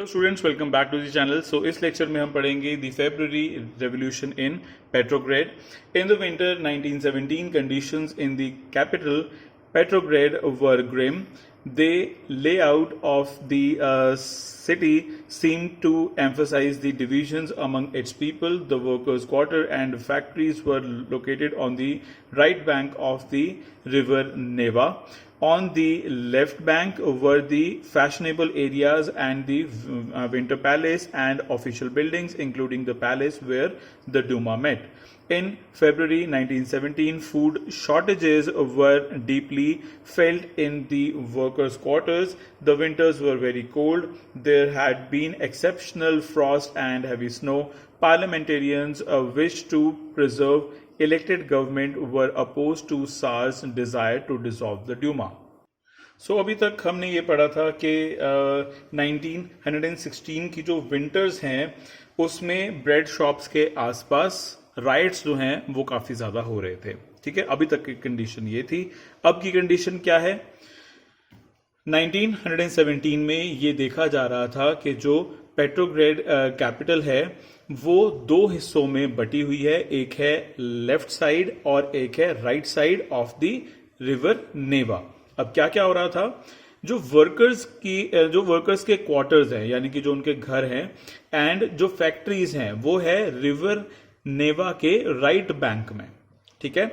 Hello students, welcome back to the channel. So इस lecture में हम पढ़ेंगे the February revolution in Petrograd. In the winter 1917 conditions in the capital Petrograd were grim. The layout of the city seemed to emphasize the divisions among its people. The workers' quarter and factories were located on the right bank of the river Neva. On the left bank were the fashionable areas and the Winter Palace and official buildings, including the palace where the Duma met. In February 1917, food shortages were deeply felt in the workers' quarters. The winters were very cold. There had been exceptional frost and heavy snow. Parliamentarians wished to preserve elected government were opposed to Tsar's desire to dissolve the Duma. सो अभी तक हमने ये पढ़ा था कि 1916 की जो winters हैं उसमें ब्रेड शॉप्स के आसपास राइट्स जो हैं वो काफी ज्यादा हो रहे थे। ठीक है, अभी तक की कंडीशन ये थी। अब की कंडीशन क्या है? 1917 में ये देखा जा रहा था कि जो पेट्रोग्रेड कैपिटल है वो दो हिस्सों में बटी हुई है, एक है लेफ्ट साइड और एक है right side of the river Neva. अब क्या क्या हो रहा था? जो वर्कर्स के क्वार्टर्स हैं, यानी कि जो उनके घर हैं, एंड जो फैक्ट्रीज हैं वो है रिवर नेवा के राइट बैंक में। ठीक है,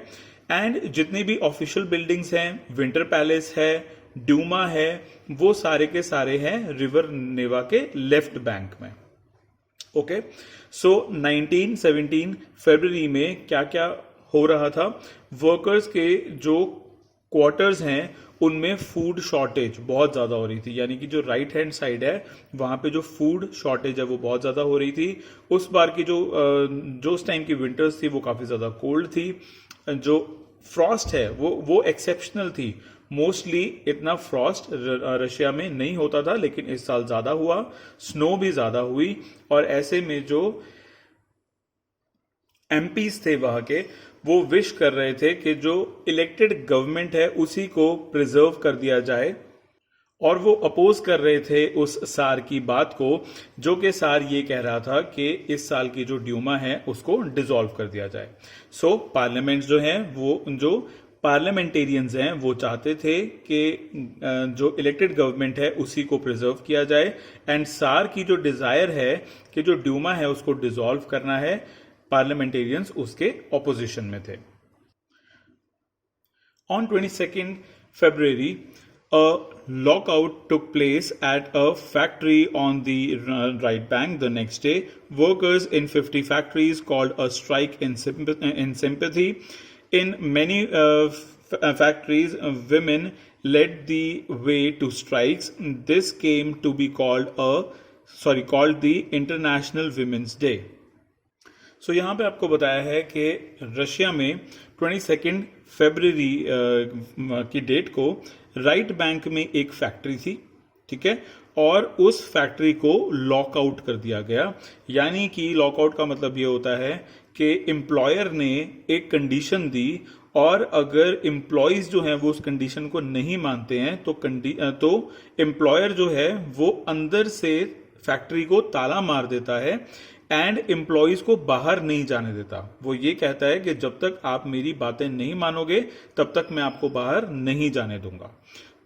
एंड जितनी भी ऑफिशियल बिल्डिंग्स हैं, विंटर पैलेस है, ड्यूमा है, वो सारे के सारे हैं रिवर नेवा के लेफ्ट बैंक में। ओके, सो 1917 फरवरी में क्या क्या हो रहा था? वर्कर्स के जो क्वार्टर्स हैं उनमें फूड शॉर्टेज बहुत ज्यादा हो रही थी, यानी कि जो राइट हैंड साइड है वहां पे जो फूड शॉर्टेज है वो बहुत ज्यादा हो रही थी। उस बार की जो उस टाइम की विंटर्स थी वो काफी ज्यादा कोल्ड थी। जो फ्रॉस्ट है वो एक्सेप्शनल थी। मोस्टली इतना फ्रॉस्ट रशिया में नहीं होता था, लेकिन इस साल ज्यादा हुआ, स्नो भी ज्यादा हुई, और ऐसे में जो एमपीज थे वहां के वो विश कर रहे थे कि जो इलेक्टेड गवर्नमेंट है उसी को प्रिजर्व कर दिया जाए, और वो अपोज कर रहे थे उस सार की बात को, जो कि सार ये कह रहा था कि इस साल की जो ड्यूमा है उसको डिसॉल्व कर दिया जाए। सो पार्लियामेंट जो है जो पार्लियामेंटेरियंस हैं वो चाहते थे कि जो इलेक्टेड गवर्नमेंट है उसी को प्रिजर्व किया जाए, एंड सार की जो डिजायर है कि जो ड्यूमा है उसको डिसॉल्व करना है, पार्लियामेंटेरियंस उसके ऑपोजिशन में थे। On 22nd February, a lockout took place at a factory on the right bank. The next day, workers in 50 factories called a strike in sympathy. In many factories, women led the way to strikes. This came to be called the International Women's Day. सो यहां पे आपको बताया है कि Russia में 22 फरवरी की date को right bank में एक फैक्ट्री थी। ठीक है, और उस फैक्ट्री को लॉकआउट कर दिया गया। यानी कि लॉकआउट का मतलब ये होता है कि एम्प्लॉयर ने एक कंडीशन दी, और अगर एम्प्लॉयज जो हैं वो उस कंडीशन को नहीं मानते हैं तो एम्प्लॉयर जो है वो अंदर से फैक्ट्री को ताला मार देता है एंड एम्प्लॉयज को बाहर नहीं जाने देता। वो ये कहता है कि जब तक आप मेरी बातें नहीं मानोगे तब तक मैं आपको बाहर नहीं जाने दूंगा।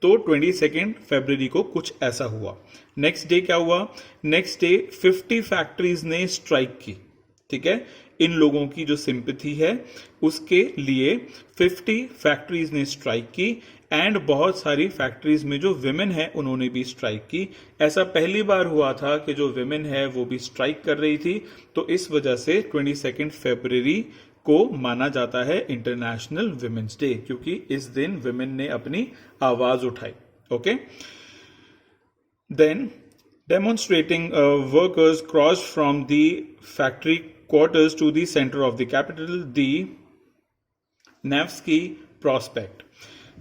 तो 22 फरवरी को कुछ ऐसा हुआ। नेक्स्ट डे क्या हुआ? नेक्स्ट डे 50 फैक्ट्रीज ने स्ट्राइक की। ठीक है, इन लोगों की जो सिंपैथी है उसके लिए 50 फैक्ट्रीज ने स्ट्राइक की, एंड बहुत सारी फैक्ट्रीज में जो विमेन है उन्होंने भी स्ट्राइक की। ऐसा पहली बार हुआ था कि जो विमेन है वो भी स्ट्राइक कर रही थी, तो इस वजह से 22 फरवरी को माना जाता है इंटरनेशनल विमेन्स डे, क्योंकि इस दिन विमेन ने अपनी आवाज उठाई। Okay, then demonstrating workers crossed from the factory quarters to the center of the capital, the Nevsky Prospect.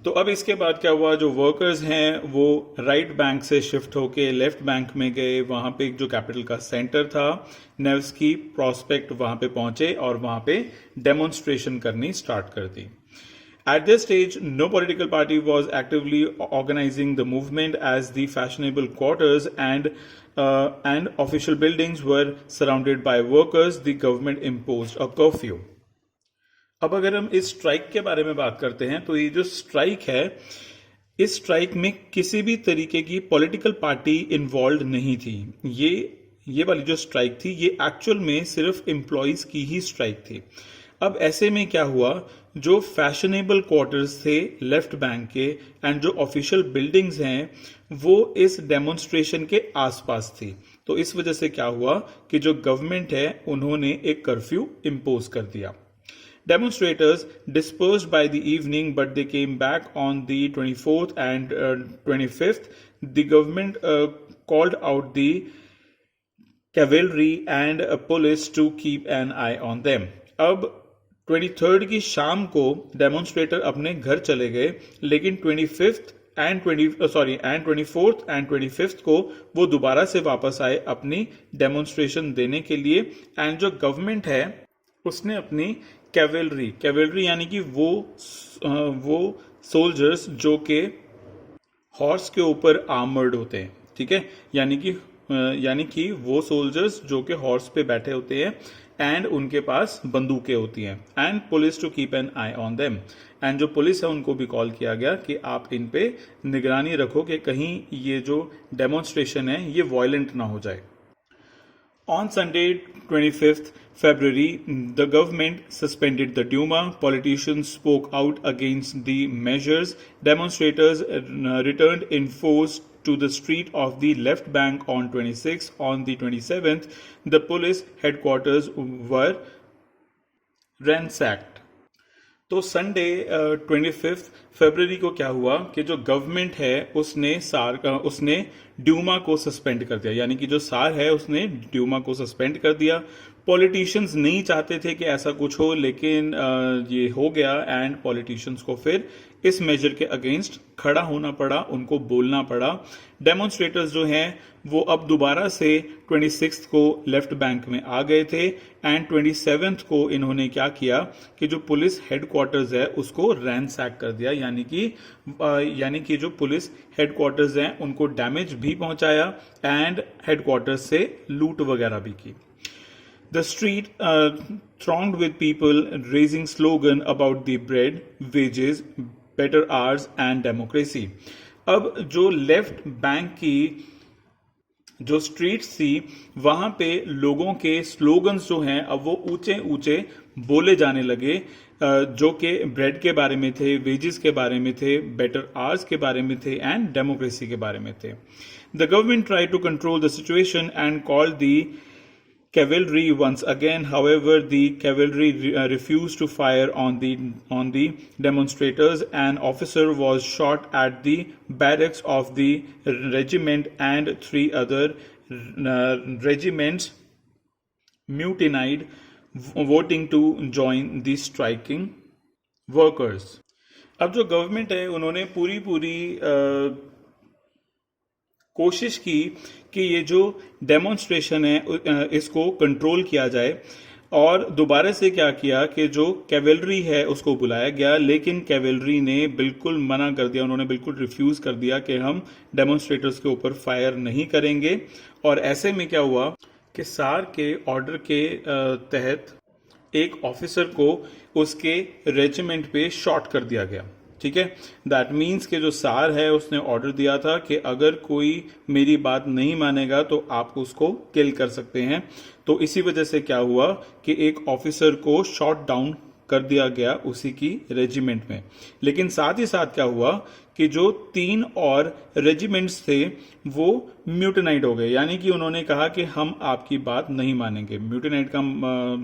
तो अब इसके बाद क्या हुआ? जो वर्कर्स हैं वो राइट बैंक से शिफ्ट होके लेफ्ट बैंक में गए। वहां पे जो कैपिटल का सेंटर था नेव्स्की प्रॉस्पेक्ट, वहां पे पहुंचे और वहां पे डेमोन्स्ट्रेशन करनी स्टार्ट कर दी। At this stage, no political party was actively organizing the movement, as the fashionable quarters and and official buildings were surrounded by workers. The government imposed a curfew. अब अगर हम इस स्ट्राइक के बारे में बात करते हैं तो ये जो स्ट्राइक है, इस स्ट्राइक में किसी भी तरीके की पॉलिटिकल पार्टी इन्वॉल्व नहीं थी। ये वाली जो स्ट्राइक थी ये एक्चुअल में सिर्फ एम्प्लॉयज की ही स्ट्राइक थी। अब ऐसे में क्या हुआ, जो फैशनेबल क्वार्टर्स थे लेफ्ट बैंक के एंड जो ऑफिशियल बिल्डिंग्स हैं वो इस डेमोन्स्ट्रेशन के आसपास थी। तो इस वजह से क्या हुआ कि जो गवर्नमेंट है उन्होंने एक कर्फ्यू इम्पोज कर दिया। Demonstrators dispersed by the evening, but they came back on the 24th and 25th. The government called out the cavalry and police to keep an eye on them. अब 23rd की शाम को demonstrator अपने घर चले गए, लेकिन 25th and 24th and 25th को वो दोबारा से वापस आए अपनी डेमोन्स्ट्रेशन देने के लिए। एंड जो गवर्नमेंट है उसने अपनी कैवेलरी यानी कि वो सोल्जर्स जो के हॉर्स के ऊपर आर्मर्ड होते हैं, ठीक है, यानी कि वो सोल्जर्स जो के हॉर्स पे बैठे होते हैं एंड उनके पास बंदूकें होती हैं। And police to keep an eye on them, and जो पुलिस है उनको भी कॉल किया गया कि आप इन पे निगरानी रखो कि कहीं ये जो डेमोन्स्ट्रेशन है ये वायलेंट ना हो जाए। On Sunday, 25th February, the government suspended the Duma. Politicians spoke out against the measures. Demonstrators returned in force to the street of the left bank on 26th. On the 27th, the police headquarters were ransacked. तो Sunday 25 फरवरी को क्या हुआ कि जो government है उसने Dumas को suspend कर दिया, यानी कि जो सार है उसने ड्यूमा को सस्पेंड कर दिया। पॉलिटिशियंस नहीं चाहते थे कि ऐसा कुछ हो, लेकिन ये हो गया एंड पॉलिटिशियंस को फिर इस मेजर के अगेंस्ट खड़ा होना पड़ा, उनको बोलना पड़ा। डेमोन्स्ट्रेटर्स जो हैं वो अब दोबारा से 26 को लेफ्ट बैंक में आ गए थे एंड 27 को इन्होंने क्या किया कि जो पुलिस हेडक्वार्टर्स है उसको रैंसैक कर दिया, यानी कि जो पुलिस हेडक्वार्टर्स हैं उनको डैमेज भी पहुंचाया एंड हेडक्वार्टर्स से लूट वगैरह भी की। The street thronged with people raising slogan about the bread, wages, better hours and democracy. अब जो लेफ्ट बैंक की जो स्ट्रीट्स थी वहां पे लोगों के स्लोगन्स जो हैं अब वो ऊंचे ऊंचे बोले जाने लगे, जो कि ब्रेड के बारे में थे, वेजेस के बारे में थे, बेटर आवर्स के बारे में थे एंड डेमोक्रेसी के बारे में थे। The government try to control the situation and called the cavalry once again. However, the cavalry refused to fire on the demonstrators. An officer was shot at the barracks of the regiment and 3 other regiments mutinied, voting to join the striking workers. अब जो government है उन्होंने पूरी कोशिश की कि ये जो डेमोन्स्ट्रेशन है इसको कंट्रोल किया जाए, और दोबारा से क्या किया कि जो कैवेलरी है उसको बुलाया गया, लेकिन कैवेलरी ने बिल्कुल मना कर दिया, उन्होंने बिल्कुल रिफ्यूज कर दिया कि हम डेमोन्स्ट्रेटर्स के ऊपर फायर नहीं करेंगे। और ऐसे में क्या हुआ कि सार के ऑर्डर के तहत एक ऑफिसर को उसके रेजिमेंट पे शॉट कर दिया गया, ठीक है। दैट मीन्स कि जो सार है उसने ऑर्डर दिया था कि अगर कोई मेरी बात नहीं मानेगा तो आप उसको किल कर सकते हैं। तो इसी वजह से क्या हुआ कि एक ऑफिसर को शॉट डाउन कर दिया गया उसी की रेजिमेंट में। लेकिन साथ ही साथ क्या हुआ कि जो 3 और रेजिमेंट्स थे वो म्यूटिनाइट हो गए, यानी कि उन्होंने कहा कि हम आपकी बात नहीं मानेंगे। म्यूटिनाइट का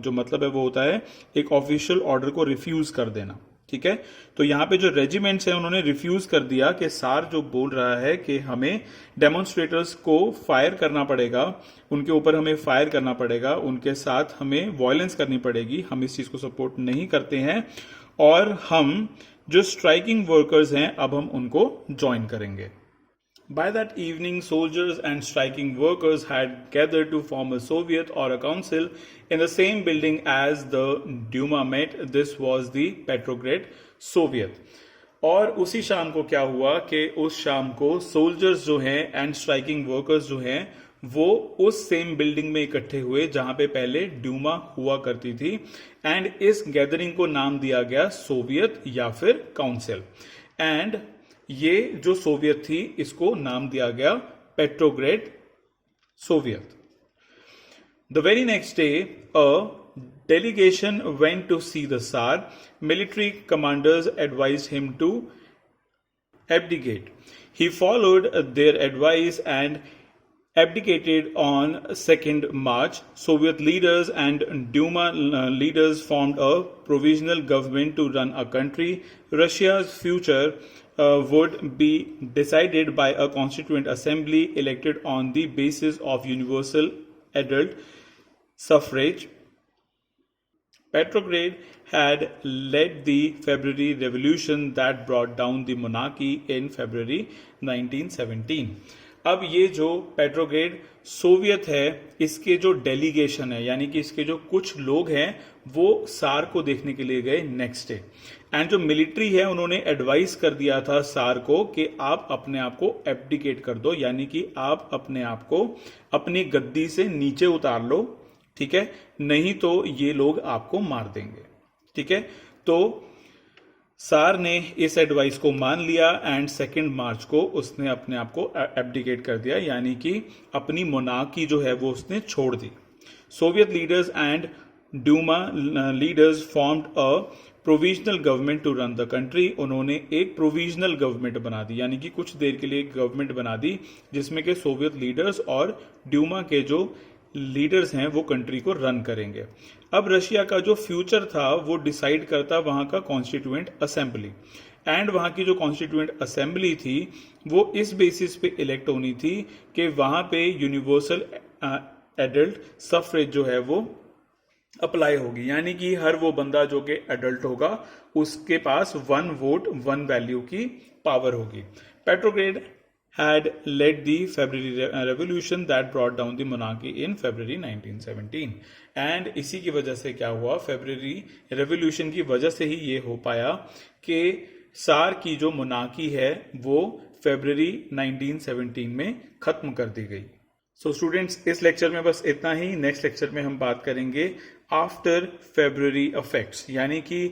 जो मतलब है वो होता है एक ऑफिशियल ऑर्डर को रिफ्यूज कर देना, ठीक है। तो यहाँ पे जो रेजिमेंट्स हैं उन्होंने रिफ्यूज कर दिया कि सार जो बोल रहा है कि हमें डेमोन्स्ट्रेटर्स को फायर करना पड़ेगा, उनके ऊपर हमें फायर करना पड़ेगा, उनके साथ हमें वायलेंस करनी पड़ेगी, हम इस चीज को सपोर्ट नहीं करते हैं, और हम जो स्ट्राइकिंग वर्कर्स हैं अब हम उनको ज्वाइन करेंगे। By that evening, soldiers and striking workers had gathered to form a Soviet or a council in the same building as the Duma met. This was the Petrograd Soviet. और उसी शाम को क्या हुआ कि उस शाम को सोल्जर्स जो हैं एंड स्ट्राइकिंग वर्कर्स जो हैं वो उस सेम बिल्डिंग में इकट्ठे हुए जहां पे पहले ड्यूमा हुआ करती थी, एंड इस गैदरिंग को नाम दिया गया सोवियत या फिर काउंसिल। एंड ये जो सोवियत थी इसको नाम दिया गया पेट्रोग्रेड Soviet. The very next day, a delegation went to see the Tsar. Military commanders advised him to abdicate. He followed their advice and abdicated on 2nd March. Soviet leaders and Duma leaders formed a provisional government to run a country. Russia's future would be decided by a constituent assembly elected on the basis of universal adult suffrage. Petrograd had led the February Revolution that brought down the monarchy in February 1917. अब ये जो पेट्रोग्रेड Soviet है इसके जो delegation है यानी कि इसके जो कुछ लोग हैं वो सार को देखने के लिए गए नेक्स्ट डे, एंड जो मिलिट्री है उन्होंने एडवाइस कर दिया था सार को कि आप अपने आप को एब्डिकेट कर दो, यानी कि आप अपने आप को अपनी गद्दी से नीचे उतार लो, ठीक है, नहीं तो ये लोग आपको मार देंगे। ठीक है, तो सार ने इस एडवाइस को मान लिया एंड 2 मार्च को उसने अपने आप को एब्डिकेट कर दिया, यानी कि अपनी मोनार्की जो है वो उसने छोड़ दी। Soviet leaders and Duma leaders formed a provisional government to run the country. उन्होंने एक प्रोविजनल गवर्नमेंट बना दी, यानी कि कुछ देर के लिए एक गवर्नमेंट बना दी जिसमें के सोवियत लीडर्स और ड्यूमा के जो लीडर्स हैं वो कंट्री को रन करेंगे। अब रशिया का जो फ्यूचर था वो डिसाइड करता वहां का कॉन्स्टिट्यूएंट असेंबली, एंड वहां की जो कॉन्स्टिट्यूएंट असेंबली थी वो इस बेसिस पे इलेक्ट होनी थी कि वहां पे यूनिवर्सल एडल्ट सफरेज जो है वो अप्लाई होगी, यानी कि हर वो बंदा जो कि एडल्ट होगा उसके पास 1 वोट 1 वैल्यू की पावर होगी। पेट्रोग्रेड had led the February Revolution that brought down the monarchy in February 1917. And इसी की वजह से क्या हुआ, फेब्रुअरी रेवोल्यूशन की वजह से ही ये हो पाया कि सार की जो मोनार्की है वो फेब्रुअरी 1917 में खत्म कर दी गई। सो स्टूडेंट्स, इस लेक्चर में बस इतना ही। नेक्स्ट लेक्चर में हम बात करेंगे आफ्टर फेब्रुअरी इफेक्ट्स, यानी कि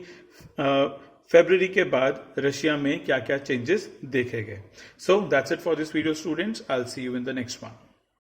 फरवरी के बाद रशिया में क्या क्या चेंजेस देखे गए। So that's it for this video students, I will see you in the next one.